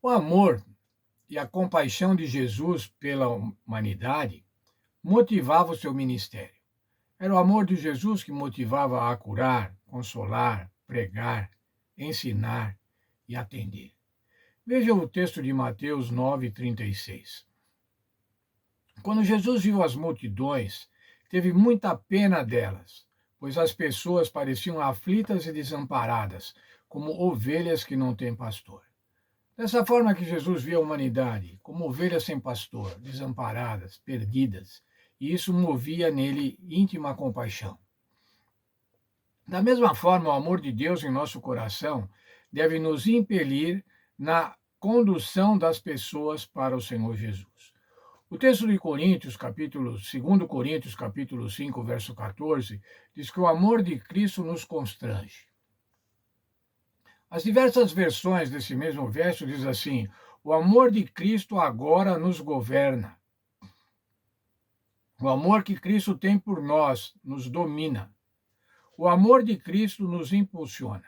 O amor e a compaixão de Jesus pela humanidade motivava o seu ministério. Era o amor de Jesus que motivava a curar, consolar, pregar, ensinar e atender. Veja o texto de Mateus 9:36. Quando Jesus viu as multidões, teve muita pena delas, pois as pessoas pareciam aflitas e desamparadas, como ovelhas que não têm pastor. Dessa forma que Jesus via a humanidade, como ovelhas sem pastor, desamparadas, perdidas, e isso movia nele íntima compaixão. Da mesma forma, o amor de Deus em nosso coração deve nos impelir na condução das pessoas para o Senhor Jesus. O texto de Coríntios, capítulo 2 Coríntios, capítulo 5, verso 14, diz que o amor de Cristo nos constrange. As diversas versões desse mesmo verso diz assim: o amor de Cristo agora nos governa. O amor que Cristo tem por nós nos domina. O amor de Cristo nos impulsiona.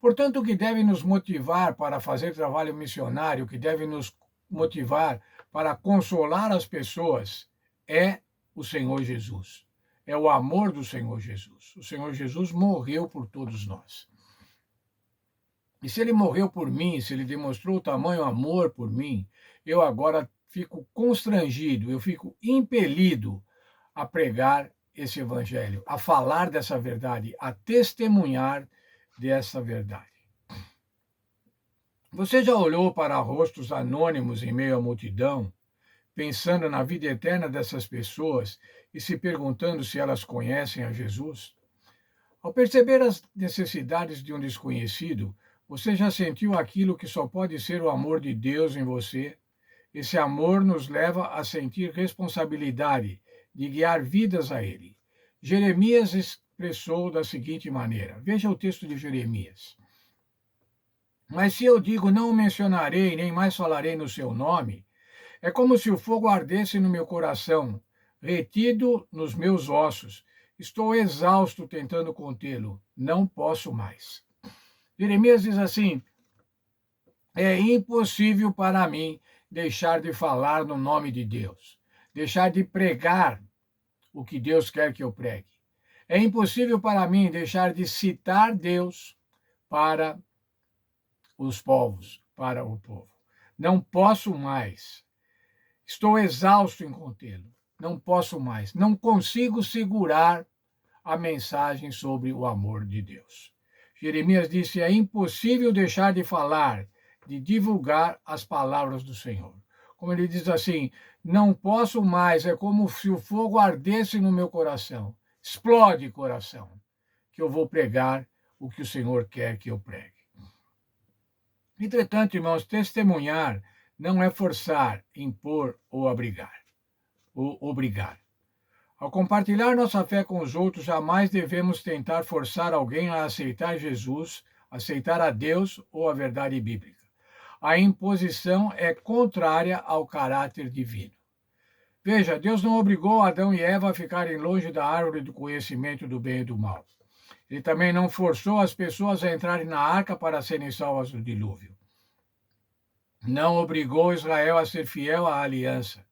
Portanto, o que deve nos motivar para fazer trabalho missionário, o que deve nos motivar para consolar as pessoas, é o Senhor Jesus. É o amor do Senhor Jesus. O Senhor Jesus morreu por todos nós. E se ele morreu por mim, se ele demonstrou tamanho amor por mim, eu agora fico constrangido, eu fico impelido a pregar esse evangelho, a falar dessa verdade, a testemunhar dessa verdade. Você já olhou para rostos anônimos em meio à multidão, pensando na vida eterna dessas pessoas e se perguntando se elas conhecem a Jesus? Ao perceber as necessidades de um desconhecido, você já sentiu aquilo que só pode ser o amor de Deus em você? Esse amor nos leva a sentir responsabilidade de guiar vidas a Ele. Jeremias expressou da seguinte maneira: veja o texto de Jeremias. Mas se eu digo, não o mencionarei, nem mais falarei no seu nome, é como se o fogo ardesse no meu coração, retido nos meus ossos. Estou exausto tentando contê-lo, não posso mais. Jeremias diz assim: é impossível para mim deixar de falar no nome de Deus, deixar de pregar o que Deus quer que eu pregue. É impossível para mim deixar de citar Deus para os povos, para o povo. Não posso mais. Estou exausto em contê-lo. Não posso mais. Não consigo segurar a mensagem sobre o amor de Deus. Jeremias disse: é impossível deixar de falar, de divulgar as palavras do Senhor. Como ele diz assim: não posso mais, é como se o fogo ardesse no meu coração. Explode coração, que eu vou pregar o que o Senhor quer que eu pregue. Entretanto, irmãos, testemunhar não é forçar, impor ou obrigar. Ao compartilhar nossa fé com os outros, jamais devemos tentar forçar alguém a aceitar Jesus, aceitar a Deus ou a verdade bíblica. A imposição é contrária ao caráter divino. Veja, Deus não obrigou Adão e Eva a ficarem longe da árvore do conhecimento do bem e do mal. Ele também não forçou as pessoas a entrarem na arca para serem salvas do dilúvio. Não obrigou Israel a ser fiel à aliança.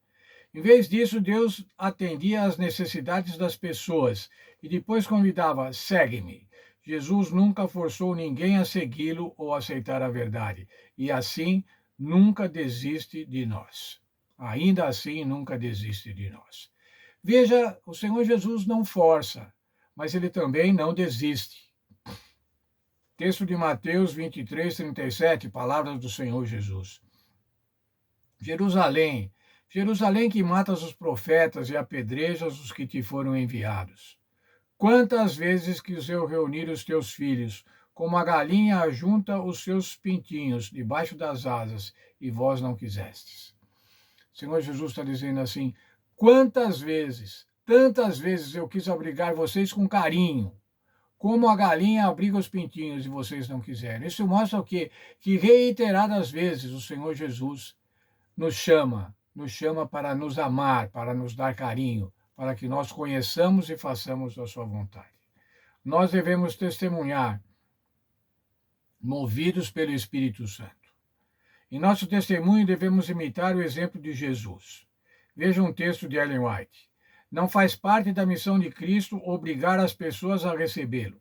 Em vez disso, Deus atendia às necessidades das pessoas e depois convidava: segue-me. Jesus nunca forçou ninguém a segui-lo ou aceitar a verdade, e assim nunca desiste de nós. Ainda assim, nunca desiste de nós. Veja, o Senhor Jesus não força, mas ele também não desiste. Texto de Mateus 23:37, palavras do Senhor Jesus. Jerusalém, Jerusalém que matas os profetas e apedrejas os que te foram enviados. Quantas vezes quis eu reunir os teus filhos, como a galinha ajunta os seus pintinhos debaixo das asas, e vós não quisestes. O Senhor Jesus está dizendo assim: quantas vezes, tantas vezes eu quis abrigar vocês com carinho, como a galinha abriga os pintinhos e vocês não quiserem. Isso mostra o quê? Que reiteradas vezes o Senhor Jesus nos chama para nos amar, para nos dar carinho, para que nós conheçamos e façamos a sua vontade. Nós devemos testemunhar, movidos pelo Espírito Santo. Em nosso testemunho, devemos imitar o exemplo de Jesus. Veja um texto de Ellen White. Não faz parte da missão de Cristo obrigar as pessoas a recebê-lo.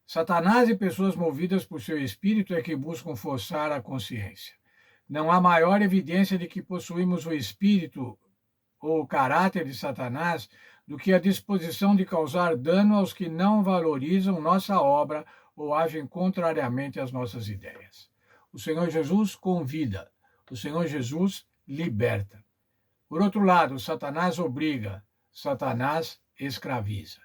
Satanás e pessoas movidas por seu espírito é que buscam forçar a consciência. Não há maior evidência de que possuímos o espírito ou o caráter de Satanás do que a disposição de causar dano aos que não valorizam nossa obra ou agem contrariamente às nossas ideias. O Senhor Jesus convida, o Senhor Jesus liberta. Por outro lado, Satanás obriga, Satanás escraviza.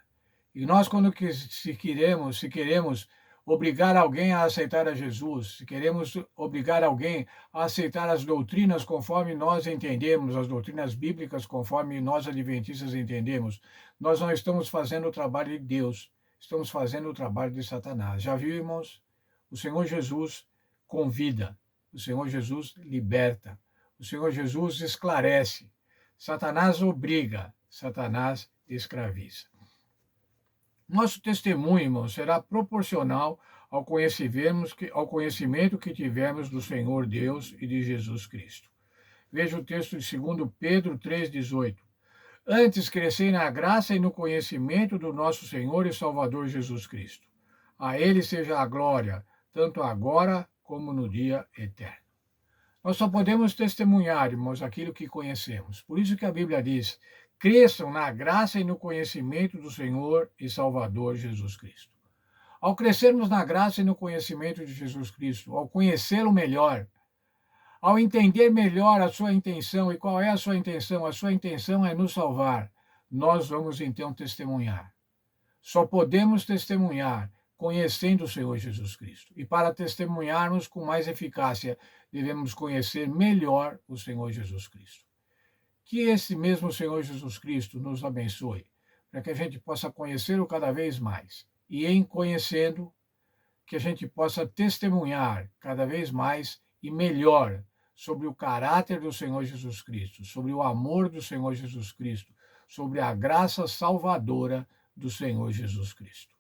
E nós, quando se queremos obrigar alguém a aceitar a Jesus, se queremos obrigar alguém a aceitar as doutrinas conforme nós entendemos, as doutrinas bíblicas conforme nós adventistas entendemos, nós não estamos fazendo o trabalho de Deus, estamos fazendo o trabalho de Satanás. Já viu, irmãos? O Senhor Jesus convida, o Senhor Jesus liberta, o Senhor Jesus esclarece. Satanás obriga, Satanás escraviza. Nosso testemunho, irmão, será proporcional ao conhecimento que tivermos do Senhor Deus e de Jesus Cristo. Veja o texto de 2 Pedro 3,18. Antes crescei na graça e no conhecimento do nosso Senhor e Salvador Jesus Cristo. A Ele seja a glória, tanto agora como no dia eterno. Nós só podemos testemunhar, irmãos, aquilo que conhecemos. Por isso que a Bíblia diz: cresçam na graça e no conhecimento do Senhor e Salvador Jesus Cristo. Ao crescermos na graça e no conhecimento de Jesus Cristo, ao conhecê-lo melhor, ao entender melhor a sua intenção, e qual é a sua intenção? A sua intenção é nos salvar. Nós vamos então testemunhar. Só podemos testemunhar conhecendo o Senhor Jesus Cristo. E para testemunharmos com mais eficácia, devemos conhecer melhor o Senhor Jesus Cristo. Que esse mesmo Senhor Jesus Cristo nos abençoe, para que a gente possa conhecê-lo cada vez mais. E em conhecendo, que a gente possa testemunhar cada vez mais e melhor sobre o caráter do Senhor Jesus Cristo, sobre o amor do Senhor Jesus Cristo, sobre a graça salvadora do Senhor Jesus Cristo.